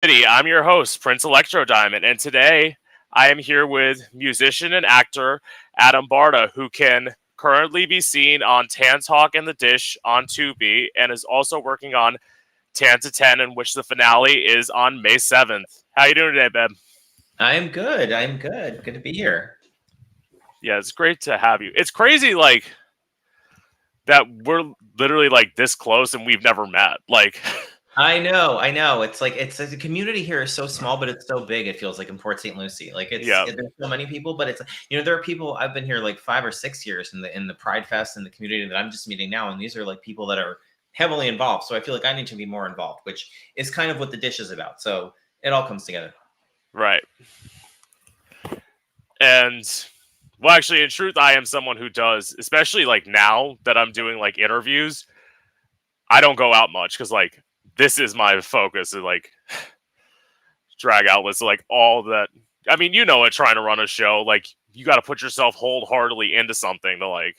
City. I'm your host, Prince Electro Diamond, and today I am here with musician and actor Adam Barta, who can currently be seen on Tan Talk and the Dish on Tubi, and is also working on Tan to 10, in which the finale is on May 7th. How you doing today, babe? I'm good. I'm good. Good to be here. Yeah, it's great to have you. It's crazy, like, that we're literally, like, this close and we've never met. Like, I know. I know. It's like the community here is so small, but it's so big. It feels like in Port St. Lucie. yeah, There's so many people, but there are people. I've been here like 5 or 6 years in the Pride Fest and the community that I'm just meeting now, and these are like people that are heavily involved. So I feel like I need to be more involved, which is kind of what the dish is about. So it all comes together. right. And well, actually, in truth, I am someone who does, especially like now that I'm doing like interviews. I don't go out much because like this is my focus, is like drag outlets, like all that. I mean, you know it. Trying to run a show, like you got to put yourself wholeheartedly into something to like.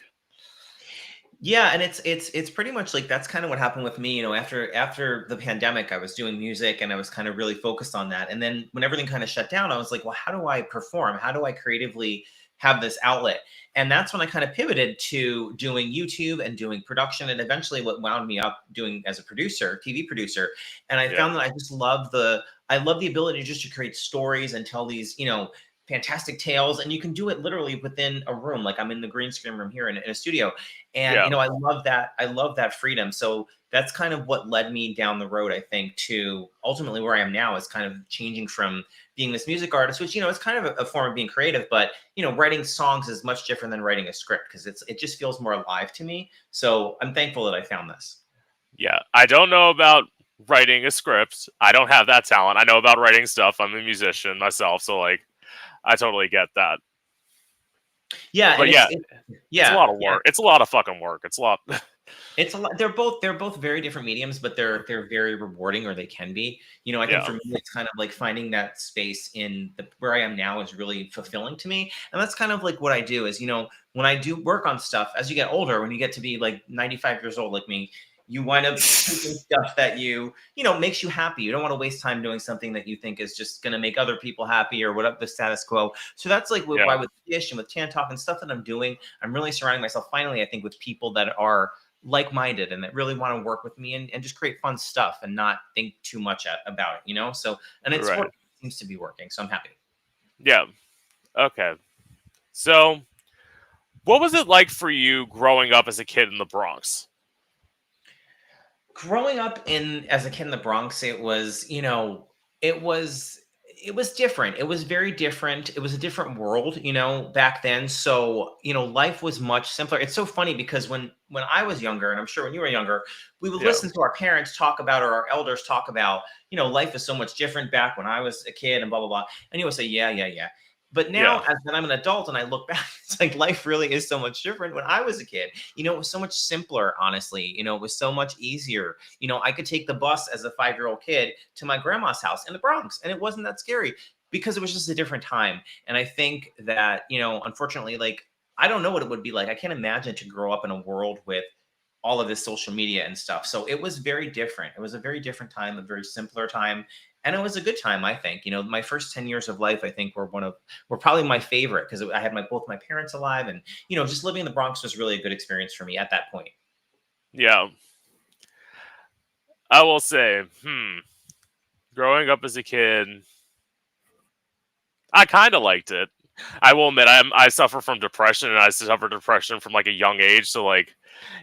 Yeah, and it's pretty much like that's kind of what happened with me. After the pandemic, I was doing music and I was kind of really focused on that. And then when everything kind of shut down, I was like, well, how do I perform? How do I creatively have this outlet? And that's when I kind of pivoted to doing YouTube and doing production, and eventually what wound me up doing as a producer, TV producer. And I Yeah, found that I love the ability just to create stories and tell these, fantastic tales, and you can do it literally within a room. Like I'm in the green screen room here in a studio, and yeah, I love that freedom. So that's kind of what led me down the road, I think, to ultimately where I am now, is kind of changing from being this music artist, which is kind of a form of being creative, but writing songs is much different than writing a script, because it just feels more alive to me. So I'm thankful that I found this. yeah. I don't know about writing a script. I don't have that talent. I know about writing stuff. I'm a musician myself, so like I totally get that. Yeah, But and yeah, it's a yeah, lot of yeah. work. It's a lot of fucking work. It's a lot. It's a lot. They're both very different mediums, but they're very rewarding, or they can be. I think Yeah, for me, it's kind of like finding that space in the where I am now is really fulfilling to me. And that's kind of like what I do is, when I do work on stuff, as you get older, when you get to be like 95 years old like me, you wind up taking stuff that makes you happy. You don't want to waste time doing something that you think is just going to make other people happy or whatever the status quo. So that's like yeah, why with Dish and with Tan Talk and stuff that I'm doing, I'm really surrounding myself finally, I think, with people that are like-minded and that really want to work with me, and just create fun stuff and not think too much about it. So, and it's right. working. It seems to be working, so I'm happy. Yeah. Okay. So, what was it like for you growing up as a kid in the Bronx? Growing up in as a kid in the Bronx, it was it was different. It was very different. It was a different world, back then. So, life was much simpler. It's so funny because when I was younger, and I'm sure when you were younger, we would Yeah, listen to our parents talk about, or our elders talk about, life is so much different back when I was a kid and blah blah blah. And you would say, yeah, yeah, yeah. But now, yeah, as then I'm an adult and I look back, it's like life really is so much different. When I was a kid, it was so much simpler, honestly. It was so much easier. I could take the bus as a 5-year-old kid to my grandma's house in the Bronx, and it wasn't that scary because it was just a different time. And I think that, unfortunately, like, I don't know what it would be like. I can't imagine to grow up in a world with all of this social media and stuff. So it was very different. It was a very different time, a very simpler time. And it was a good time, I think. My first 10 years of life, I think, were probably my favorite, because I had both my parents alive, and just living in the Bronx was really a good experience for me at that point. yeah. I will say, growing up as a kid, I kind of liked it. I will admit, I suffer from depression, and I suffer depression from like a young age. So like,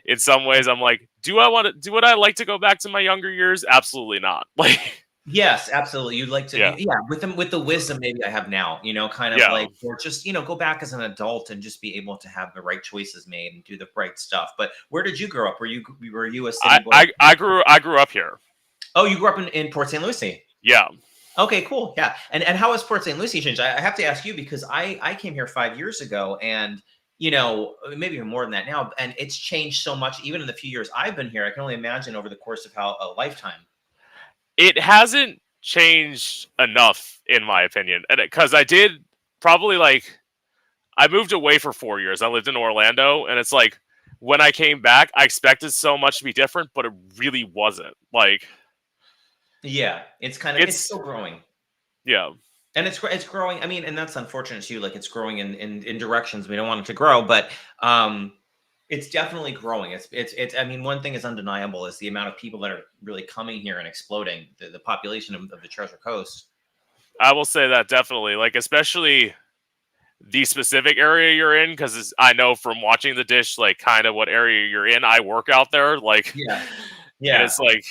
in some ways, I'm like, do I want to? Do Would I like to go back to my younger years? Absolutely not. Like, Yes, absolutely. You'd like to, yeah, yeah, with the wisdom maybe I have now, kind of yeah. like, or just, go back as an adult and just be able to have the right choices made and do the right stuff. But where did you grow up? Were you a city I, boy? I, I grew up here. Oh, you grew up in Port St. Lucie. Yeah. Okay, cool. Yeah. And how has Port St. Lucie changed? I have to ask you, because I came here 5 years ago, and maybe even more than that now, and it's changed so much even in the few years I've been here. I can only imagine over the course of how a lifetime. It hasn't changed enough, in my opinion, and because I did probably like I moved away for 4 years. I lived in Orlando, and it's like when I came back, I expected so much to be different, but it really wasn't. Like, Yeah, it's It's still growing. yeah. And it's growing. I mean, and that's unfortunate too. Like it's growing in directions we don't want it to grow, but it's definitely growing. It's. I mean, one thing is undeniable is the amount of people that are really coming here and exploding the population of the Treasure Coast. I will say that definitely, like especially the specific area you're in, because I know from watching the dish, like kind of what area you're in. I work out there, like, Yeah, and yeah. it's like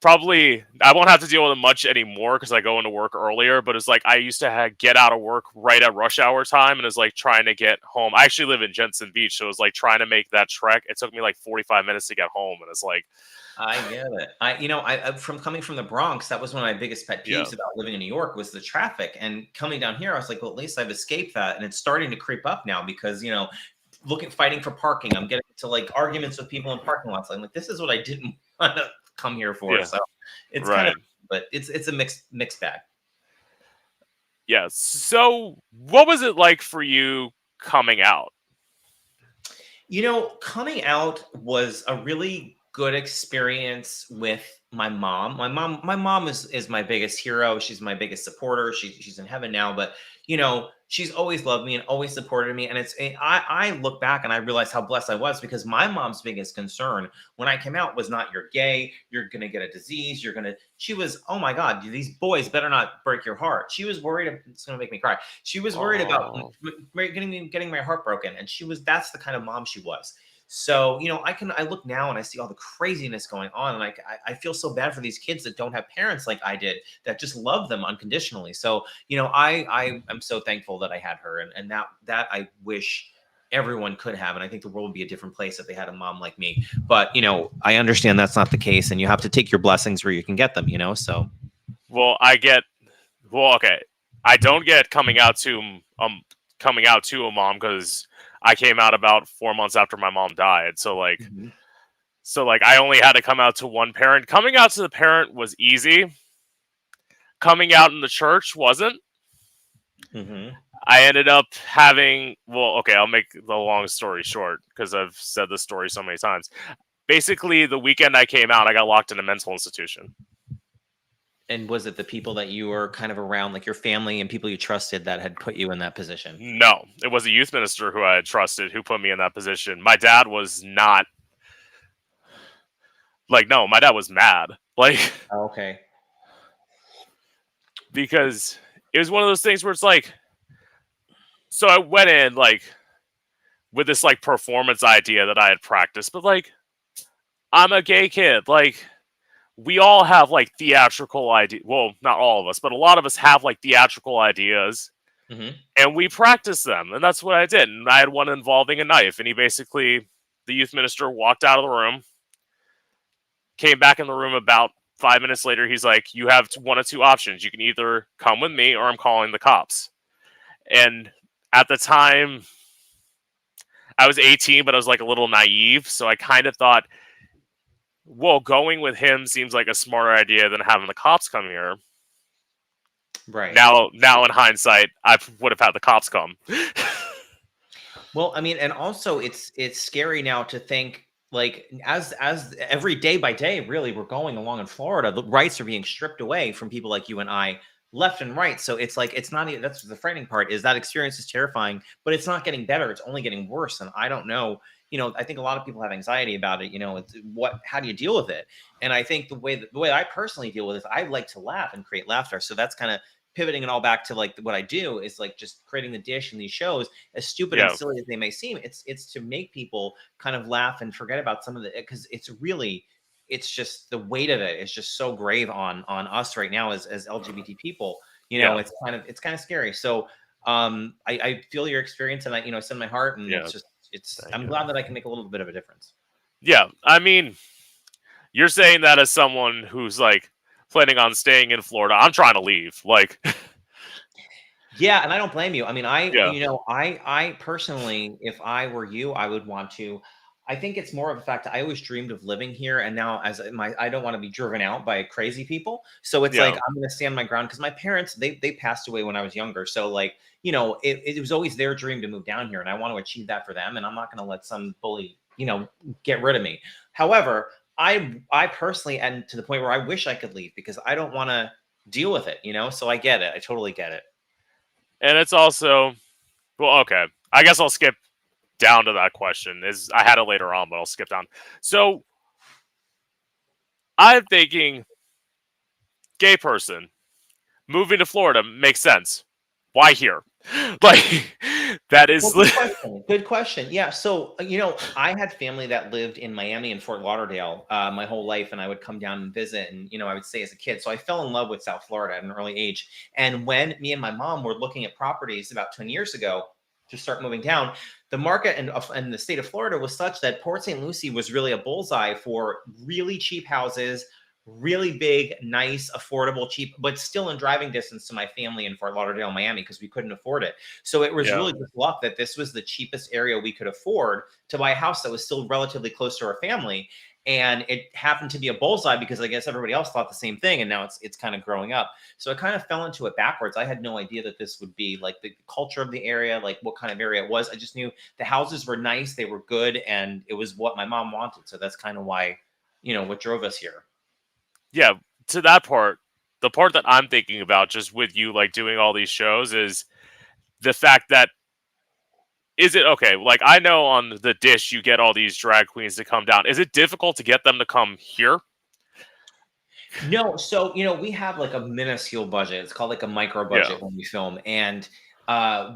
probably I won't have to deal with it much anymore because I go into work earlier. But it's like I used to get out of work right at rush hour time, and it's like trying to get home. I actually live in Jensen Beach, so it was like trying to make that trek. It took me like 45 minutes to get home, and it's like, I get it. From coming from the Bronx, that was one of my biggest pet yeah, peeves about living in New York was the traffic. And coming down here, I was like, well, at least I've escaped that. And it's starting to creep up now because, fighting for parking. I'm getting to like arguments with people in parking lots. I'm like, this is what I didn't want to come here for. yeah, So it's kind of, right, but it's a mixed bag. yeah. So, what was it like for you coming out? Coming out was a really good experience with my mom. My mom is my biggest hero. She's my biggest supporter. She's in heaven now, but she's always loved me and always supported me. And I look back and I realize how blessed I was because my mom's biggest concern when I came out was not you're gay, you're gonna get a disease, she was, oh my God, these boys better not break your heart. She was worried, it's gonna make me cry. She was worried about Oh, getting my heart broken. And that's the kind of mom she was. So, I look now and I see all the craziness going on. And I feel so bad for these kids that don't have parents like I did that just love them unconditionally. So, I am so thankful that I had her and that I wish everyone could have. And I think the world would be a different place if they had a mom like me. But, I understand that's not the case and you have to take your blessings where you can get them, so. well, okay. I don't get coming out to a mom because I came out about 4 months after my mom died. Mhm. So like I only had to come out to one parent. Coming out to the parent was easy. Coming out in the church wasn't. Mhm. I ended up having, well, okay, I'll make the long story short because I've said this story so many times. Basically, the weekend I came out, I got locked in a mental institution. And was it the people that you were kind of around, like your family and people you trusted that had put you in that position? No, it was a youth minister who I had trusted who put me in that position. My dad was not like, no, my dad was mad. Like, Okay. because it was one of those things where it's like, so I went in like with this like performance idea that I had practiced, but like I'm a gay kid. Like we all have like theatrical idea. Well, not all of us, but a lot of us have like theatrical ideas, Mhm. and we practice them. And that's what I did. And I had one involving a knife, and the youth minister walked out of the room, came back in the room about 5 minutes later. He's like, "You have one of two options. You can either come with me, or I'm calling the cops." And at the time, I was 18, but I was like a little naive, so I kind of thought, well, going with him seems like a smarter idea than having the cops come here. Right. Now in hindsight, I would have had the cops come. Well, I mean, and also it's scary now to think like as every day by day, really, we're going along in Florida, the rights are being stripped away from people like you and I, left and right. So it's like it's not even that's the frightening part is that experience is terrifying, but it's not getting better. It's only getting worse. And I don't know. I think a lot of people have anxiety about it. How do you deal with it? And I think the way I personally deal with it is I like to laugh and create laughter. So that's kind of pivoting it all back to like what I do is like just creating the dish and these shows as stupid and Yeah, silly as they may seem, it's to make people kind of laugh and forget about some of the because it's just the weight of it is just so grave on us right now as LGBT people. yeah, It's kind of scary. So I feel your experience and I send my heart and yeah. it's Thank I'm you. glad that I can make a little bit of a difference. Yeah, I mean, you're saying that as someone who's like planning on staying in Florida. I'm trying to leave. Like, Yeah, and I don't blame you. I mean, yeah, I personally, if I were you, I would want to. I think it's more of a fact that I always dreamed of living here, and now I don't want to be driven out by crazy people. So it's like yeah, I'm going to stand my ground because my parents they passed away when I was younger. So like it was always their dream to move down here, and I want to achieve that for them. And I'm not going to let some bully get rid of me. However, I personally am to the point where I wish I could leave because I don't want to deal with it, you know? So I get it. I totally get it. And it's also, well, okay. I guess I'll skip down to that question. Is I had it later on, but I'll skip down. So I'm thinking, gay person moving to Florida makes sense. Why here? Like that Well, is good question. Good question. Yeah. So, I had family that lived in Miami and Fort Lauderdale my whole life, and I would come down and visit. And, I would stay as a kid. So I fell in love with South Florida at an early age. And when me and my mom were looking at properties about 10 years ago to start moving down, the market and the state of Florida was such that Port St. Lucie was really a bullseye for really cheap houses, really big, nice, affordable, cheap, but still in driving distance to my family in Fort Lauderdale, Miami, because we couldn't afford it. So it was Yeah. really just luck that this was the cheapest area we could afford to buy a house that was still relatively close to our family. And it happened to be a bullseye because I guess everybody else thought the same thing. And now it's kind of growing up. So I kind of fell into it backwards. I had no idea that this would be like the culture of the area, like what kind of area it was. I just knew the houses were nice, they were good, and it was what my mom wanted. So that's kind of why, what drove us here. Yeah, to that part, the part that I'm thinking about just with you like doing all these shows is the fact that is it okay? Like I know on the dish you get all these drag queens to come down. Is it difficult to get them to come here? No, so we have like a minuscule budget. It's called like a micro Yeah. budget when we film. And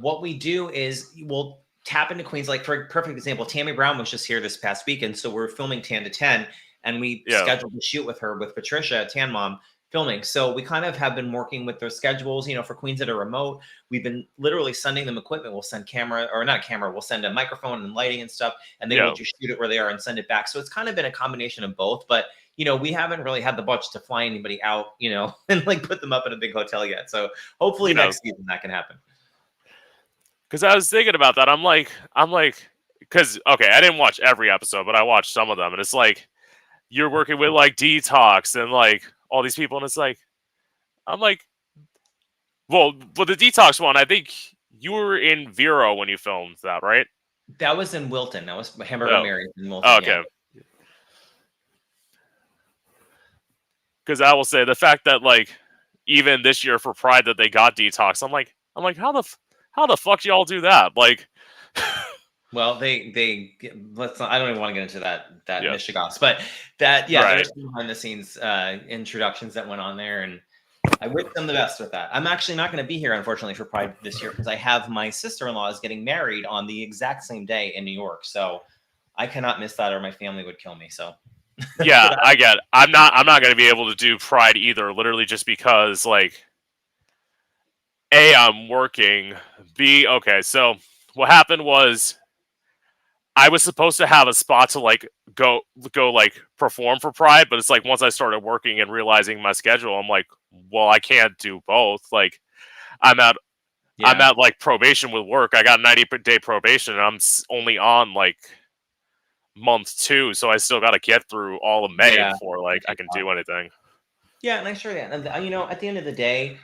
what we do is we'll tap into Queens. Like for a perfect example, Tammy Brown was just here this past weekend. So we're filming 10 to 10 and we Yeah. scheduled to shoot with her with Patricia, Tan Mom, filming. So we kind of have been working with their schedules, for Queens that are remote. We've been literally sending them equipment. We'll send camera or not camera, we'll send a microphone and lighting and stuff, and they Yeah. will just shoot it where they are and send it back. So it's kind of been a combination of both. But we haven't really had the budget to fly anybody out, and like put them up in a big hotel yet. So hopefully next season that can happen. Because I was thinking about that. I'm like, because okay, I didn't watch every episode, but I watched some of them, and it's like you're working with like Detox and like all these people, and it's like, I'm like, well, the Detox one, I think you were in Vero when you filmed that, right? That was in Wilton. That was Hamburger Mary in Wilton. Oh, okay. Yeah. Because I will say the fact that like even this year for Pride that they got Detox, I'm like, how the fuck do y'all do that? Like, well, let's not, I don't even want to get into that yeah. Michigas, but that Right. there's some behind the scenes introductions that went on there, and I wish them the best with that. I'm actually not going to be here, unfortunately, for Pride this year because I have my sister-in-law is getting married on the exact same day in New York, so I cannot miss that, or my family would kill me. So Yeah, I get it. I'm not going to be able to do Pride either, literally just because like A, I'm working. B, okay, so what happened was I was supposed to have a spot to like go like perform for Pride, but it's like once I started working and realizing my schedule, I'm like, well, I can't do both. Like I'm at like probation with work. I got 90-day probation, and I'm only on like month 2, so I still got to get through all of May before like I can do anything. Yeah, and I sure that. And at the end of the day,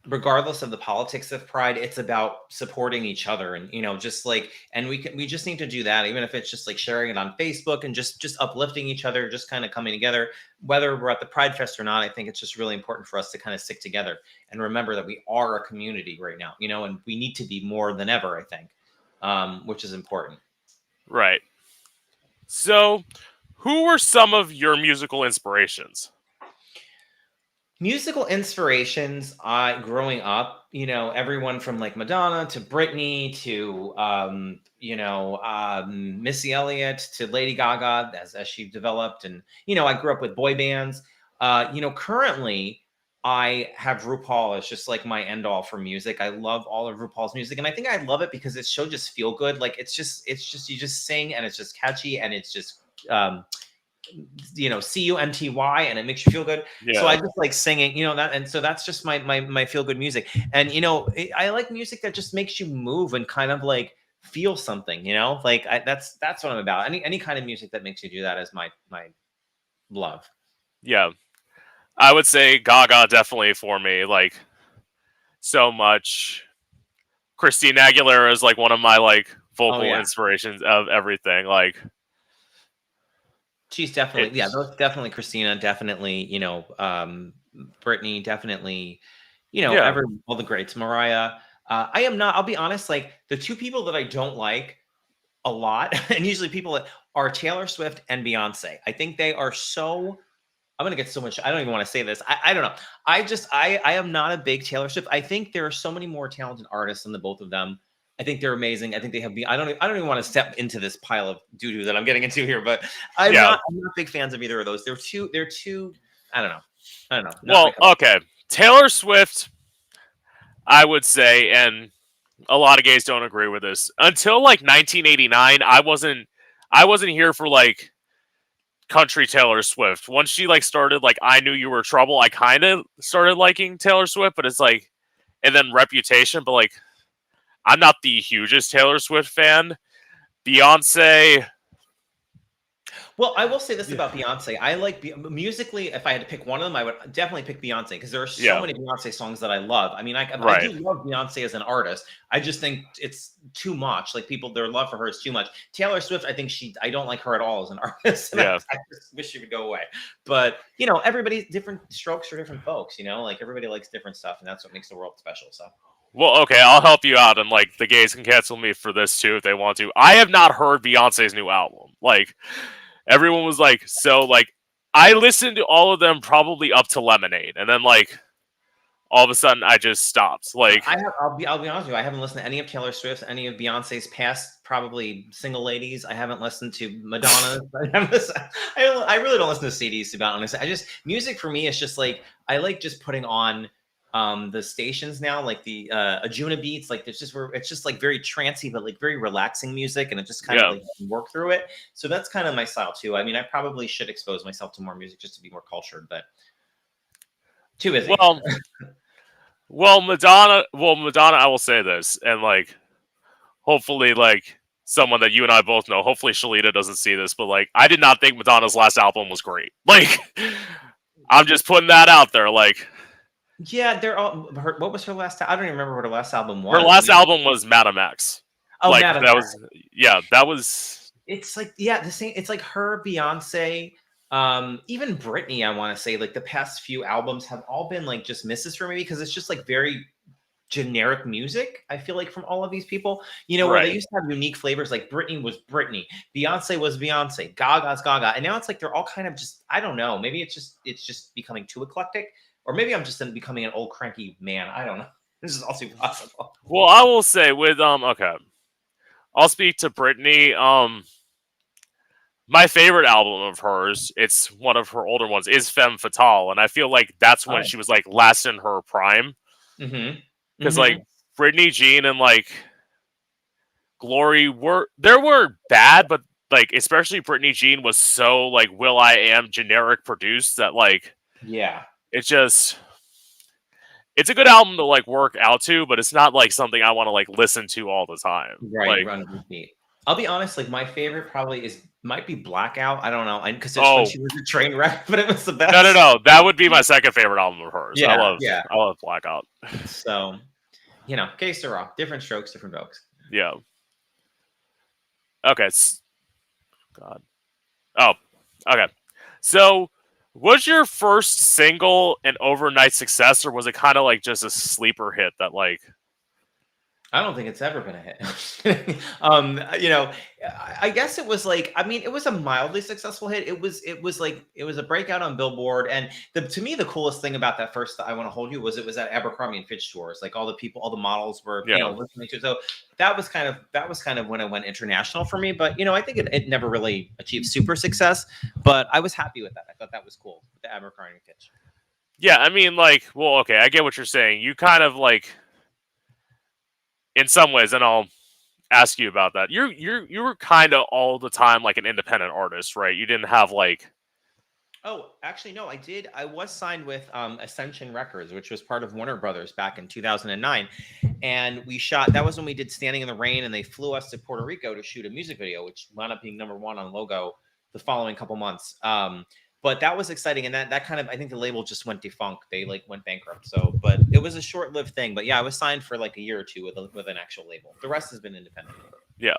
regardless of the politics of Pride, it's about supporting each other, and just like, and we just need to do that, even if it's just like sharing it on Facebook and just uplifting each other, just kind of coming together, whether we're at the Pride Fest or not. I think it's just really important for us to kind of stick together and remember that we are a community right now, and we need to be more than ever, I think, which is important. Right. So, who were some of your musical inspirations? Musical inspirations, growing up, everyone from like Madonna to Britney to Missy Elliott to Lady Gaga as she developed, and I grew up with boy bands. Currently I have RuPaul as just like my end all for music. I love all of RuPaul's music, and I think I love it because it's so just feel good. Like it's just you just sing and it's just catchy and it's just CUNTY, and it makes you feel good. Yeah. So I just like singing, that, and so that's just my feel good music. And I like music that just makes you move and kind of like feel something. Like that's what I'm about. Any kind of music that makes you do that is my love. Yeah, I would say Gaga definitely for me. Like so much. Christina Aguilera is like one of my like vocal inspirations of everything. Like She's definitely, yeah, It's those definitely Christina, definitely, Britney, definitely, yeah, all the greats, Mariah. I am not, I'll be honest, like the two people that I don't like a lot, and usually people that are Taylor Swift and Beyonce. I think they are so, I'm gonna get so much. I don't even want to say this. I don't know. I am not a big Taylor Swift. I think there are so many more talented artists than the both of them. I think they're amazing. I think they have. I don't even want to step into this pile of doo doo that I'm getting into here. But yeah. I'm not big fans of either of those. They're too. I don't know. I don't know. Not my Well, cup of okay. Taylor Swift, I would say, and a lot of gays don't agree with this. Until like 1989, I wasn't here for like country Taylor Swift. Once she like started like I Knew You Were Trouble, I kind of started liking Taylor Swift, but it's like and then Reputation, but like I'm not the hugest Taylor Swift fan. Beyonce, Well, I will say this yeah, about Beyonce. I like musically. If I had to pick one of them, I would definitely pick Beyonce because there are so yeah, many Beyonce songs that I love. I mean, I do right, love Beyonce as an artist. I just think it's too much. Like people, their love for her is too much. Taylor Swift, I don't like her at all as an artist, and yeah. I just wish she would go away. But everybody's different strokes for different folks. Like everybody likes different stuff, and that's what makes the world special. So. Well, okay, I'll help you out, and like the gays can cancel me for this too if they want to. I have not heard Beyonce's new album. Like everyone was like, so like I listened to all of them probably up to Lemonade, and then like all of a sudden I just stopped. Like, I'll be honest with you. I haven't listened to any of Taylor Swift's, any of Beyonce's past, probably single ladies. I haven't listened to Madonna's. I really don't listen to CDs, to be honest. Music for me is just like, I like just putting on the stations now, like the Ajuna beats. Like it's just like very trancey, but like very relaxing music, and it just kind of yeah. like work through it. So that's kind of my style too. I mean, I probably should expose myself to more music just to be more cultured, but too busy. Well, Madonna, I will say this, and like hopefully like someone that you and I both know, hopefully Shalita doesn't see this, but like I did not think Madonna's last album was great. Like I'm just putting that out there. Like Yeah, they're all. What was her last? I don't even remember what her last album her was. last album was Madame X. Oh, Like Madame that X. was that was It's like the same. It's like her, Beyonce, even Britney. I want to say like the past few albums have all been like just misses for me because it's just like very generic music. I feel like from all of these people, where they right. used to have unique flavors. Like Britney was Britney, Beyonce was Beyonce, Gaga's Gaga, and now it's like they're all kind of just. I don't know. Maybe it's just becoming too eclectic. Or maybe I'm just becoming an old cranky man. I don't know. This is also possible. Well, I will say with okay. I'll speak to Britney. My favorite album of hers, it's one of her older ones, is Femme Fatale, and I feel like that's when Oh. she was like last in her prime. Mm-hmm. Because Mm-hmm. like Britney Jean and like Glory were bad, but like especially Britney Jean was so like Will I Am generic produced that like Yeah. it just it's a good album to like work out to, but it's not like something I want to like listen to all the time. Right. Like Run a repeat. I'll be honest. Like my favorite probably might be Blackout. I don't know, because it's when oh she was a train wreck, but it was the best. no, that would be my second favorite album of hers. Yeah. Yeah. I love Blackout. So, case are off. Different strokes, different folks. Yeah. Okay. God. Oh. Okay. So, was your first single an overnight success, or was it kind of like just a sleeper hit that like? I don't think it's ever been a hit. I guess it was like, I mean, it was a mildly successful hit. It was a breakout on Billboard. And to me, the coolest thing about that first I Want to Hold You was it was at Abercrombie and Fitch stores. Like all the people, all the models were, listening to it. So that was kind of when it went international for me. But, I think it never really achieved super success, but I was happy with that. I thought that was cool, the Abercrombie and Fitch. Yeah, I mean, like, well, okay, I get what you're saying. You kind of like, in some ways, and I'll ask you about that. You were kind of all the time like an independent artist, right? You didn't have like. Oh, actually, no, I did. I was signed with Ascension Records, which was part of Warner Brothers back in 2009. And that was when we did Standing in the Rain, and they flew us to Puerto Rico to shoot a music video, which wound up being #1 on Logo the following couple months. But that was exciting. And that kind of, I think the label just went defunct. They like went bankrupt. So, but it was a short-lived thing. But yeah, I was signed for like a year or two with an actual label. The rest has been independent. Yeah.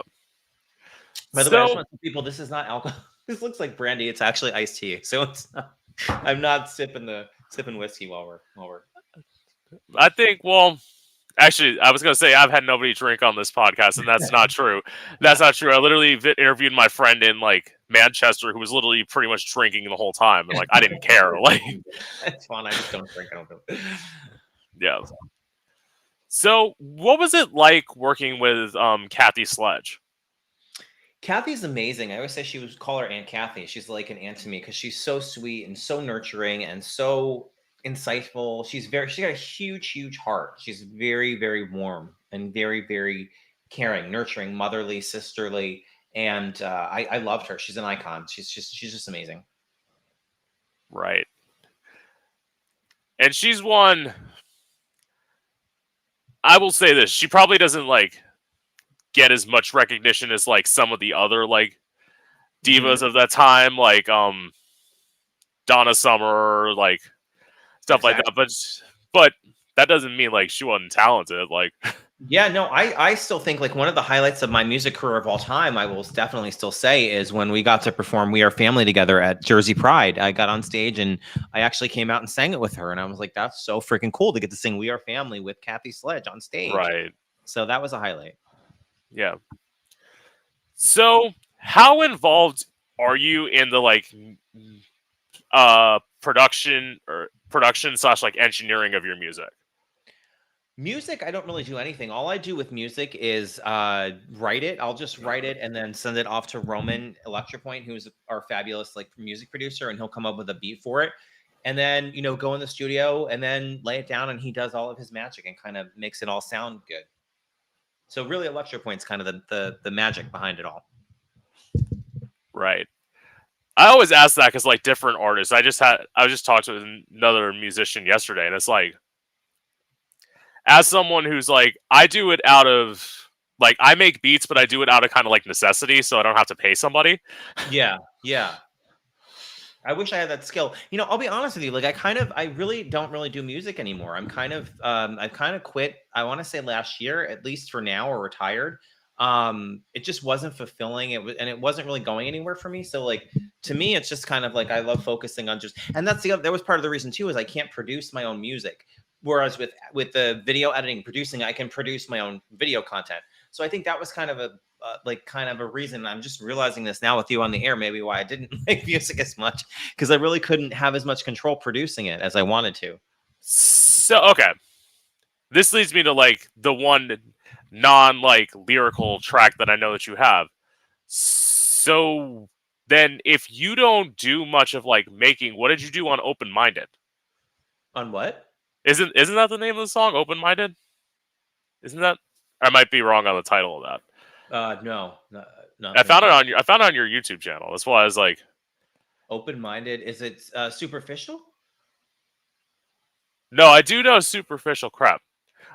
By the way, I just want to tell people this is not alcohol. This looks like brandy. It's actually iced tea. So I'm not sipping whiskey while we're. I think. Well, actually, I was gonna say I've had nobody drink on this podcast, and that's not true. That's not true. I literally interviewed my friend in like Manchester, who was literally pretty much drinking the whole time, and like I didn't care. Like, It's fun. I just don't drink. I don't. yeah. So, what was it like working with Kathy Sledge? Kathy's amazing. I always say she would call her Aunt Kathy. She's like an aunt to me because she's so sweet and so nurturing and so insightful. She's got a huge heart. She's very, very warm and very, very caring, nurturing, motherly, sisterly. And I loved her. She's an icon. She's just amazing. Right. And she's one. I will say this: she probably doesn't like get as much recognition as like some of the other like divas of that time, like Donna Summer, like stuff like that. But that doesn't mean like she wasn't talented. Like, yeah, no, I still think like one of the highlights of my music career of all time, I will definitely still say, is when we got to perform We Are Family together at Jersey Pride. I got on stage and I actually came out and sang it with her. And I was like, that's so freaking cool to get to sing We Are Family with Kathy Sledge on stage. right. So that was a highlight. Yeah. So how involved are you in the like production slash like engineering of your music? Music, I don't really do anything. All I do with music is write it. I'll just write it and then send it off to Roman Electropoint, who's our fabulous like music producer, and he'll come up with a beat for it. And then, go in the studio and then lay it down, and he does all of his magic and kind of makes it all sound good. So really Electropoint's kind of the magic behind it all. Right. I always ask that because like different artists. I just talked to another musician yesterday, and it's like, as someone who's like, I do it out of like I make beats, but I do it out of kind of like necessity, so I don't have to pay somebody. Yeah. I wish I had that skill. I'll be honest with you. Like I really don't really do music anymore. I've kind of quit. I want to say last year, at least for now, or retired. It just wasn't fulfilling. It wasn't really going anywhere for me. So like, to me, it's just kind of like, I love focusing on and that's that was part of the reason too, is I can't produce my own music. Whereas with the video editing, producing, I can produce my own video content. So I think that was kind of a reason. I'm just realizing this now with you on the air, maybe why I didn't make music as much, because I really couldn't have as much control producing it as I wanted to. So okay, this leads me to like the one non like lyrical track that I know that you have. So then, if you don't do much of like making, what did you do on Open Minded? On what? Isn't that the name of the song, Open Minded? Isn't that? I might be wrong on the title of that. No. I found it on your YouTube channel. That's why I was like, Open Minded. Is it Superficial? no, I do know Superficial. Crap.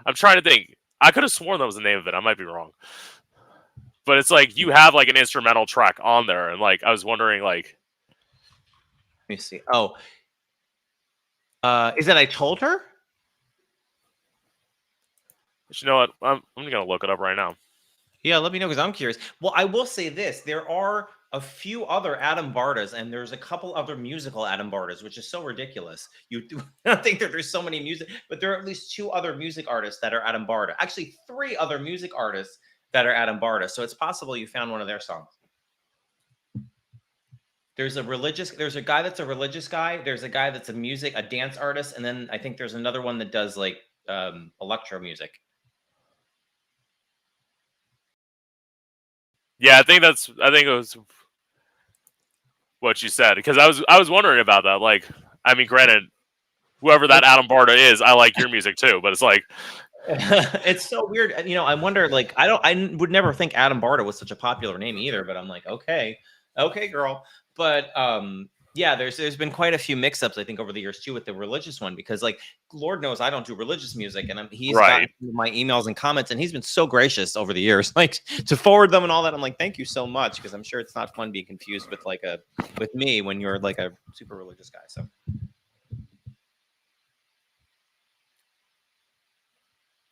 I'm trying to think. I could have sworn that was the name of it. I might be wrong. But it's like you have like an instrumental track on there, and like I was wondering, like, Let me see. Oh, is that I Told Her? you know what? I'm gonna look it up right now. Yeah, let me know, because I'm curious. Well, I will say this: there are a few other Adam Bartas, and there's a couple other musical Adam Bartas, which is so ridiculous. You do not think that there's so many music, but there are at least 2 other music artists that are Adam Barta. Actually, 3 other music artists that are Adam Barta. So it's possible you found one of their songs. There's a guy that's a religious guy. There's a guy that's a dance artist, and then I think there's another one that does like electro music. Yeah, I think it was what you said, because I was wondering about that. Like, I mean, granted, whoever that Adam Barta is, I like your music too, but it's like, it's so weird. I wonder, like, I would never think Adam Barta was such a popular name either, but I'm like, okay, girl. But yeah, there's been quite a few mix-ups, I think, over the years too, with the religious one, because like, Lord knows I don't do religious music, and he's right. gotten my emails and comments, and he's been so gracious over the years, like, to forward them and all that. I'm like, thank you so much, because I'm sure it's not fun being confused with with me when you're like a super religious guy. So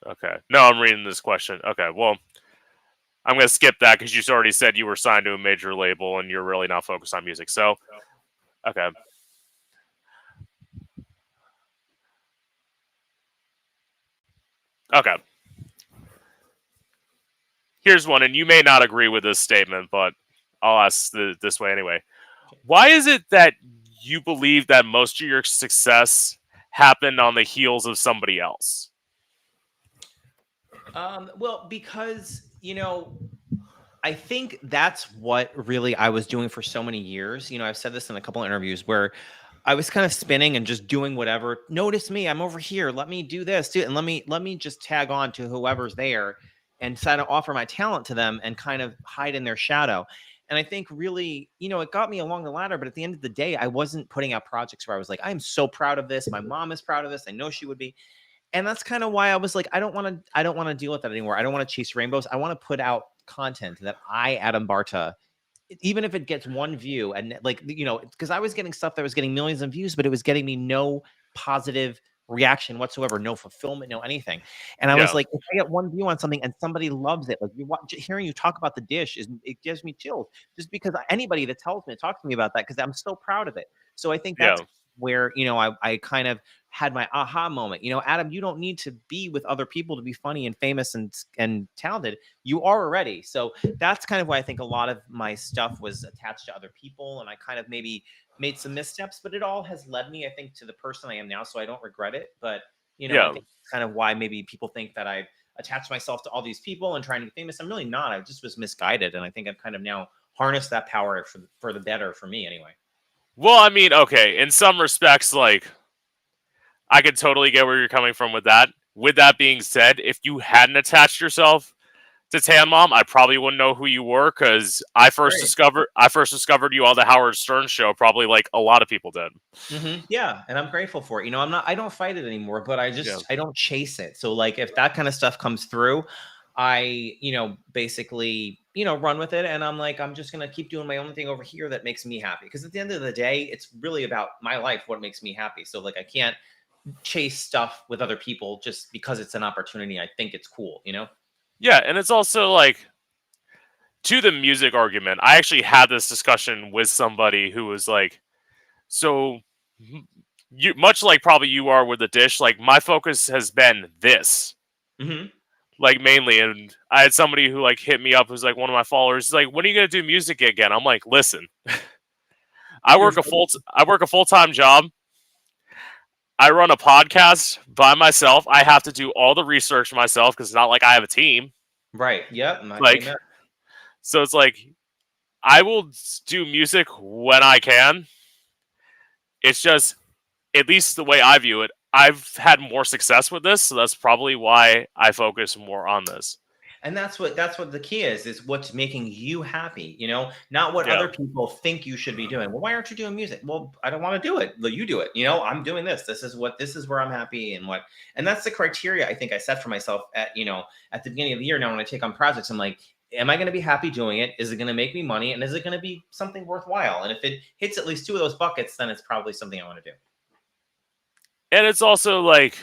Okay. No, I'm reading this question. Okay, well, I'm going to skip that because you already said you were signed to a major label and you're really not focused on music. So, okay. Okay. Here's one, and you may not agree with this statement, but I'll ask this way anyway. Why is it that you believe that most of your success happened on the heels of somebody else? Well, because, I think that's what really I was doing for so many years. I've said this in a couple of interviews where I was kind of spinning and just doing whatever. Notice me, I'm over here. Let me do this, and let me just tag on to whoever's there and try to offer my talent to them and kind of hide in their shadow. And I think really, it got me along the ladder. But at the end of the day, I wasn't putting out projects where I was like, I'm so proud of this. My mom is proud of this. I know she would be. And that's kind of why I was like, I don't want to deal with that anymore. I don't want to chase rainbows. I want to put out content that Adam Barta, even if it gets one view, and because I was getting stuff that was getting millions of views, but it was getting me no positive reaction whatsoever, no fulfillment, no anything. And I was like, if I get one view on something and somebody loves it, like hearing you talk about the dish it gives me chills, just because anybody that talks to me about that, because I'm so proud of it. So I think that's where I kind of had my aha moment. Adam, you don't need to be with other people to be funny and famous and talented. You are already. So that's kind of why I think a lot of my stuff was attached to other people, and I kind of maybe made some missteps, but it all has led me, I think, to the person I am now. So I don't regret it. But I think that's kind of why maybe people think that I attached myself to all these people and trying to be famous. I'm really not. I just was misguided, and I think I've kind of now harnessed that power for the better for me anyway. Well, I mean, okay, in some respects, like, I could totally get where you're coming from with that. With that being said, if you hadn't attached yourself to Tan Mom, I probably wouldn't know who you were, because I first discovered you on the Howard Stern show, probably like a lot of people did. Yeah, and I'm grateful for it. I don't fight it anymore, but I don't chase it. So like, if that kind of stuff comes through, I basically run with it, and I'm like, I'm just gonna keep doing my own thing over here that makes me happy. Because at the end of the day, it's really about my life, what makes me happy. So like, I can't chase stuff with other people just because it's an opportunity. I think it's cool. Yeah, and it's also like, to the music argument, I actually had this discussion with somebody who was like, so you, much like probably you are with the dish, like, my focus has been this. Like, mainly. And I had somebody who like hit me up, who's like one of my followers, like, when are you gonna do music again? I'm like, listen, I work a full-time job. I run a podcast by myself. I have to do all the research myself, because it's not like I have a team. Right. Yep. Like, so it's like, I will do music when I can. It's just, at least the way I view it, I've had more success with this, so that's probably why I focus more on this. And that's what the key is what's making you happy, not what other people think you should be doing. Well, why aren't you doing music? Well, I don't want to do it. You do it. I'm doing this. This is where I'm happy, and that's the criteria I think I set for myself at the beginning of the year. Now, when I take on projects, I'm like, am I going to be happy doing it? Is it going to make me money? And is it going to be something worthwhile? And if it hits at least two of those buckets, then it's probably something I want to do. And it's also like,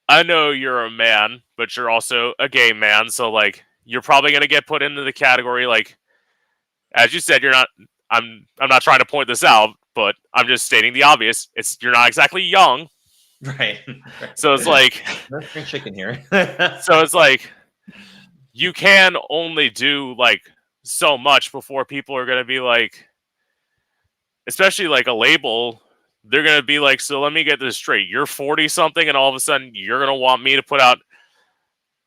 I know you're a man, but you're also a gay man, so like, you're probably gonna get put into the category, like, as you said, you're not. I'm not trying to point this out, but I'm just stating the obvious. You're not exactly young, right? So it's like, no spring chicken here. So it's like, you can only do like so much before people are gonna be like, especially like a label. They're going to be like, so let me get this straight. You're 40 something and all of a sudden you're going to want me to put out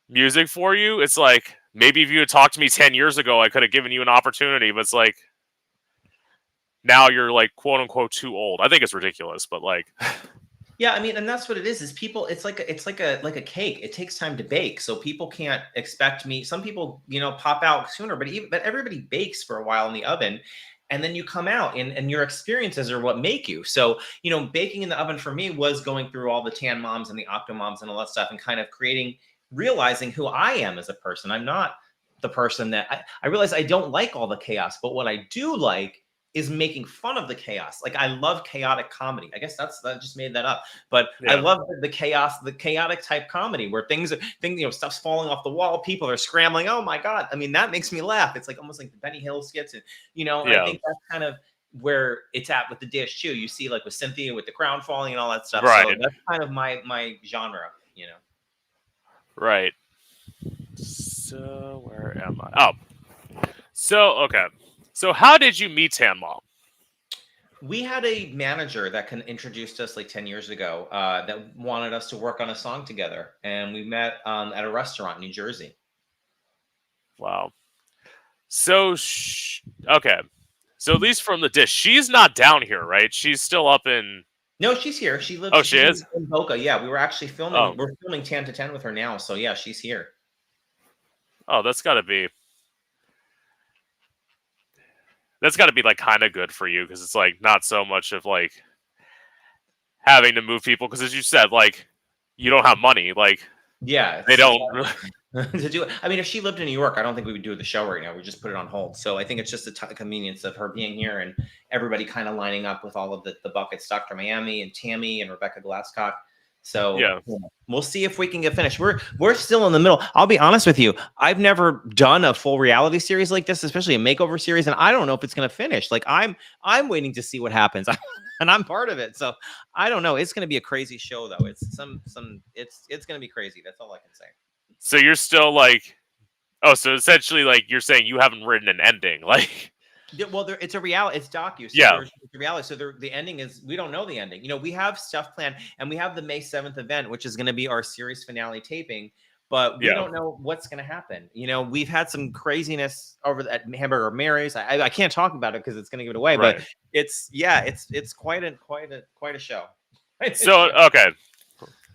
music for you? It's like, maybe if you had talked to me 10 years ago, I could have given you an opportunity, but it's like, now you're like, quote unquote, too old. I think it's ridiculous, but like, yeah, I mean, and that's what it is people, it's like a cake. It takes time to bake. So people can't expect me. Some people, pop out sooner, but everybody bakes for a while in the oven. And then you come out and your experiences are what make you. So, baking in the oven for me was going through all the Tan Moms and the Octo Moms and all that stuff, and kind of realizing who I am as a person. I'm not the person that I realize I don't like all the chaos, but what I do like is making fun of the chaos. Like I love chaotic comedy. I guess I just made that up, but I Yeah. love the chaotic type comedy where things, stuff's falling off the wall, people are scrambling. Oh my god! I mean, that makes me laugh. It's like almost like the Benny Hill skits, and and I Yeah. think that's kind of where it's at with the dish too. You see, like with Cynthia with the crown falling and all that stuff. Right. So that's kind of my genre. Right. So where am I? Oh. So okay. So how did you meet Tan Mom? We had a manager that introduced us like 10 years ago that wanted us to work on a song together. And we met at a restaurant in New Jersey. Wow. So, okay. So at least from the dish, she's not down here, right? She's still up in... No, she's here. She lives, Oh, she is? In Boca. Yeah, we were actually filming. Oh. We're filming 10 to 10 with her now. So yeah, she's here. Oh, that's got to be like kind of good for you, because it's like not so much of like having to move people, because as you said, like you don't have money, like they don't to do it. I mean, if she lived in New York, I don't think we would do the show right now. We just put it on hold. So I think it's just the convenience of her being here and everybody kind of lining up with all of the buckets, Dr. Miami and Tammy and Rebecca Glasscock. So yeah, we'll see if we can get finished. We're still in the middle. I'll be honest with you. I've never done a full reality series like this, especially a makeover series, and I don't know if it's going to finish. Like I'm waiting to see what happens, and I'm part of it. So I don't know. It's going to be a crazy show, though. It's it's going to be crazy. That's all I can say. So you're still like, oh, so essentially, like you're saying you haven't written an ending, like. Well, it's a reality. It's docu. So yeah, it's a reality. So the ending is, we don't know the ending. We have stuff planned, and we have the May 7th event, which is going to be our series finale taping. But we don't know what's going to happen. We've had some craziness over at Hamburger Mary's. I can't talk about it because it's going to give it away. Right. But it's quite a show. So okay.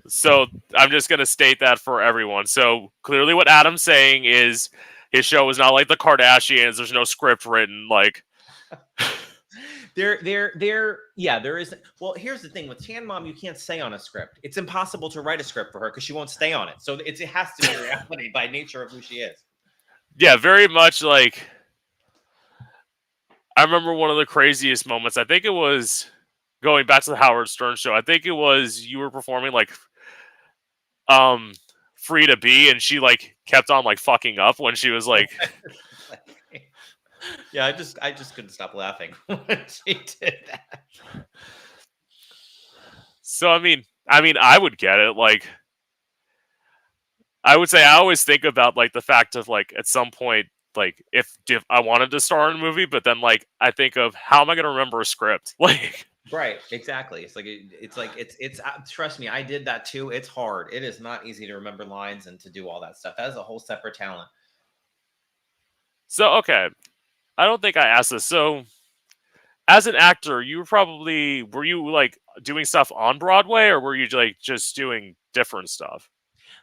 So I'm just going to state that for everyone. So clearly what Adam's saying is his show is not like the Kardashians. There's no script written. Like there is. Well, here's the thing with Tan Mom, you can't stay on a script. It's impossible to write a script for her because she won't stay on it. So it has to be reality by nature of who she is. Yeah, very much like. I remember one of the craziest moments. I think it was going back to the Howard Stern show. I think it was you were performing like Free to Be, and she like kept on like fucking up when she was like yeah, I just couldn't stop laughing when she did that. So I mean I would get it. Like I would say I always think about like the fact of like at some point, like if I wanted to star in a movie, but then like I think of how am I going to remember a script? Like right, exactly. It's trust me, I did that too. It's hard. It is not easy to remember lines and to do all that stuff. That is a whole separate talent. So okay, I don't think I asked this. So as an actor, were you like doing stuff on Broadway, or were you like just doing different stuff?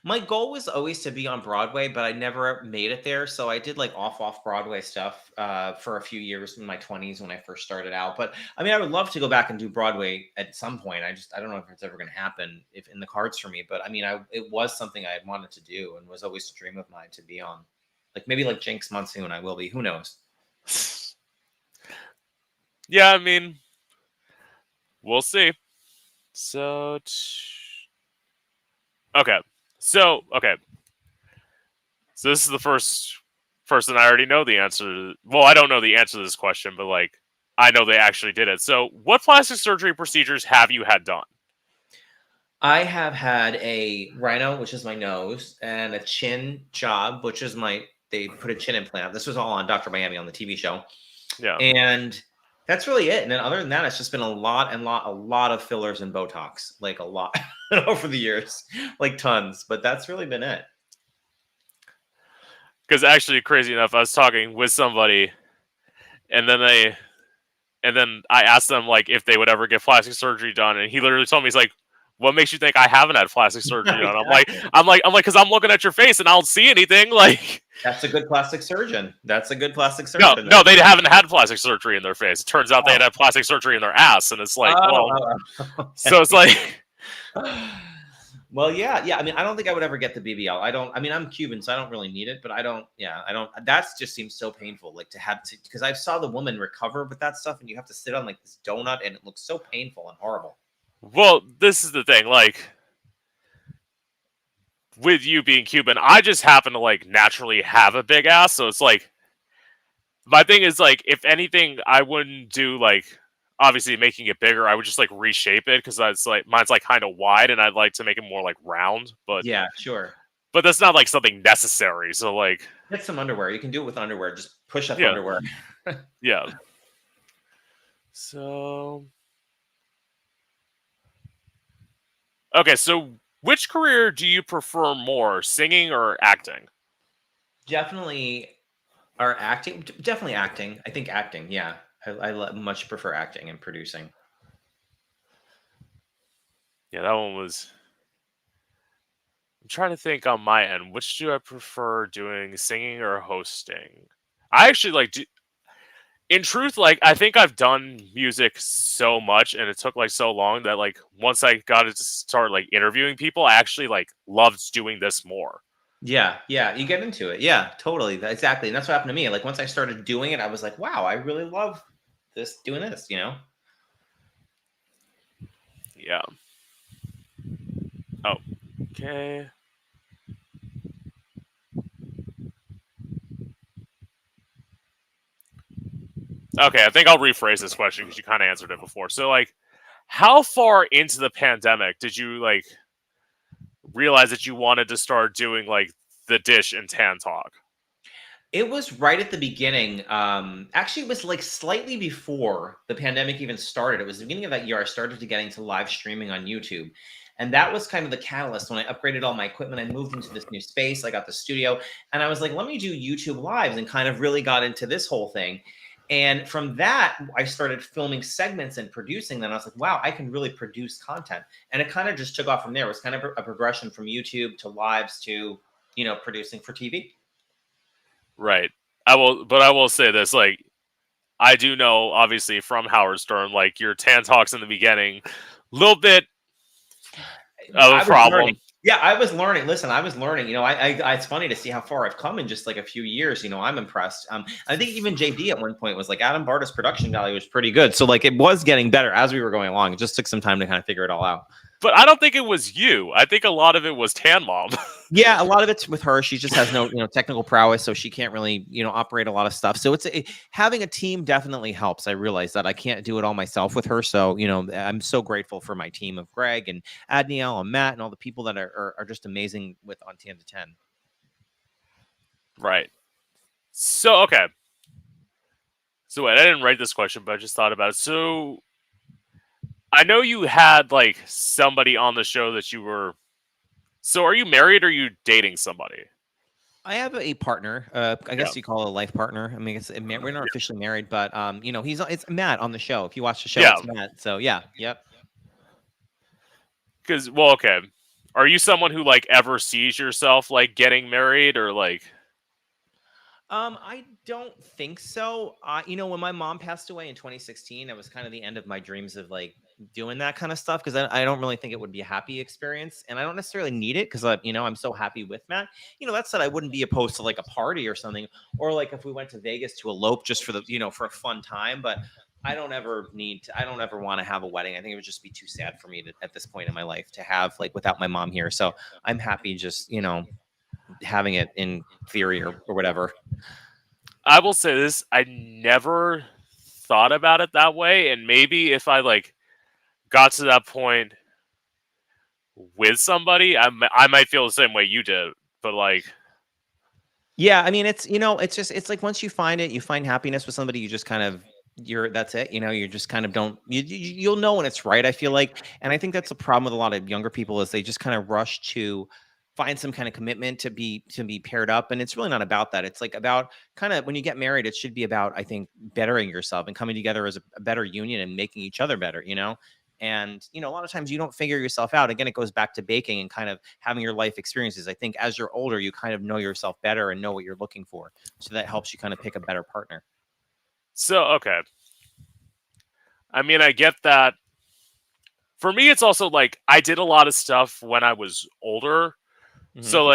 My goal was always to be on Broadway, but I never made it there. So I did like off Broadway stuff for a few years in my 20s when I first started out. But I mean, I would love to go back and do Broadway at some point. I don't know if it's ever going to happen, if in the cards for me. But I mean, it was something I had wanted to do and was always a dream of mine to be on. Like maybe like Jinx Monsoon, I will be. Who knows? Yeah, I mean, we'll see. So okay. So this is the first person I already know the answer. Well, I don't know the answer to this question, but like I know they actually did it. So what plastic surgery procedures have you had done? I have had a rhino, which is my nose, and a chin job, which is they put a chin implant. This was all on Dr. Miami on the TV show. Yeah. And that's really it. And then other than that, it's just been a lot of fillers and Botox, like a lot over the years, like tons. But that's really been it. Because actually, crazy enough, I was talking with somebody, and then I asked them like if they would ever get plastic surgery done, and he literally told me, he's like, "What makes you think I haven't had plastic surgery done?" I'm like, because I'm looking at your face and I don't see anything. Like, that's a good plastic surgeon. That's a good plastic surgeon. No, they haven't had plastic surgery in their face. It turns out they had plastic surgery in their ass, and it's like, so it's like, Well, yeah. I mean, I don't think I would ever get the BBL. I don't. I mean, I'm Cuban, so I don't really need it. But I don't. Yeah, I don't. That just seems so painful. Like to have to, because I saw the woman recover with that stuff, and you have to sit on like this donut, and it looks so painful and horrible. Well, this is the thing. Like with you being Cuban, I just happen to like naturally have a big ass, so it's like my thing is like if anything, I wouldn't do like obviously making it bigger. I would just like reshape it because that's like mine's like kind of wide, and I'd like to make it more like round. Yeah, sure. But that's not like something necessary. So like Get some underwear. You can do it with underwear. Just push up yeah, underwear. yeah. So okay, so which career do you prefer more, singing or acting? Definitely, are acting. Definitely acting. I think acting. Yeah, I much prefer acting and producing. Yeah, that one was. I'm trying to think on my end. Which do I prefer doing, singing or hosting? I actually like. In truth, like I think I've done music so much, and it took like so long that like once I got to start like interviewing people, I actually like loved doing this more. Yeah, you get into it. Yeah, totally. Exactly. And that's what happened to me. Like once I started doing it, I was like, wow, I really love this doing this, you know? Yeah. Oh. Okay. Okay, I think I'll rephrase this question because you kind of answered it before. So, like, how far into the pandemic did you like realize that you wanted to start doing like the dish and tan talk? It was right at the beginning. Actually, it was like slightly before the pandemic even started. It was the beginning of that year. I started to get into live streaming on YouTube. And that was kind of the catalyst when I upgraded all my equipment. I moved into this new space. I got the studio and I was like, let me do YouTube lives and kind of really got into this whole thing. And from that, I started filming segments and producing them. I was like, wow, I can really produce content. And it kind of just took off from there. It was kind of a progression from YouTube to lives to, producing for TV. Right. I will say this: like, I do know, obviously, from Howard Stern, like your tan talks in the beginning, little bit of a I was learning. problem. Yeah, I was learning. Listen, I was learning. It's funny to see how far I've come in just like a few years. I'm impressed. I think even JD at one point was like Adam Barta's production value was pretty good. So like it was getting better as we were going along. It just took some time to kind of figure it all out. But I don't think it was you. I think a lot of it was Tan Mom. Yeah, a lot of it's with her. She just has no, technical prowess, so she can't really, operate a lot of stuff. So having a team definitely helps. I realize that I can't do it all myself with her. So, I'm so grateful for my team of Greg and Adniel and Matt and all the people that are just amazing with on 10 to 10. Right. So okay. So wait, I didn't write this question, but I just thought about it. So I know you had like somebody on the show that you were. So are you married or are you dating somebody? I have a partner. I Yeah. guess you call it a life partner. I mean, we're not officially married, but it's Matt on the show. If you watch the show, Yeah. it's Matt. So yeah, yep. Because well, okay. Are you someone who like ever sees yourself like getting married or like? I don't think so. When my mom passed away in 2016, it was kind of the end of my dreams of like doing that kind of stuff because I don't really think it would be a happy experience, and I don't necessarily need it because I'm so happy with Matt. That said, I wouldn't be opposed to like a party or something, or like if we went to Vegas to elope just for the for a fun time. But I don't ever want to have a wedding. I think it would just be too sad for me at this point in my life to have like without my mom here. So I'm happy just having it in theory or whatever. I will say this: I never thought about it that way, and maybe if I like got to that point with somebody, I might feel the same way you did. But like, Yeah, I mean, it's like once you find it, you find happiness with somebody, you just kind of that's it. You just kind of don't you'll know when it's right, I feel like. And I think that's the problem with a lot of younger people is they just kind of rush to find some kind of commitment to be paired up. And it's really not about that. It's like about kind of when you get married, it should be about, I think, bettering yourself and coming together as a better union and making each other better. And a lot of times you don't figure yourself out. Again, it goes back to baking and kind of having your life experiences. I think as you're older, you kind of know yourself better and know what you're looking for. So that helps you kind of pick a better partner. so okay. I mean, I get that. for me, it's also like I did a lot of stuff when I was older. Mhm. So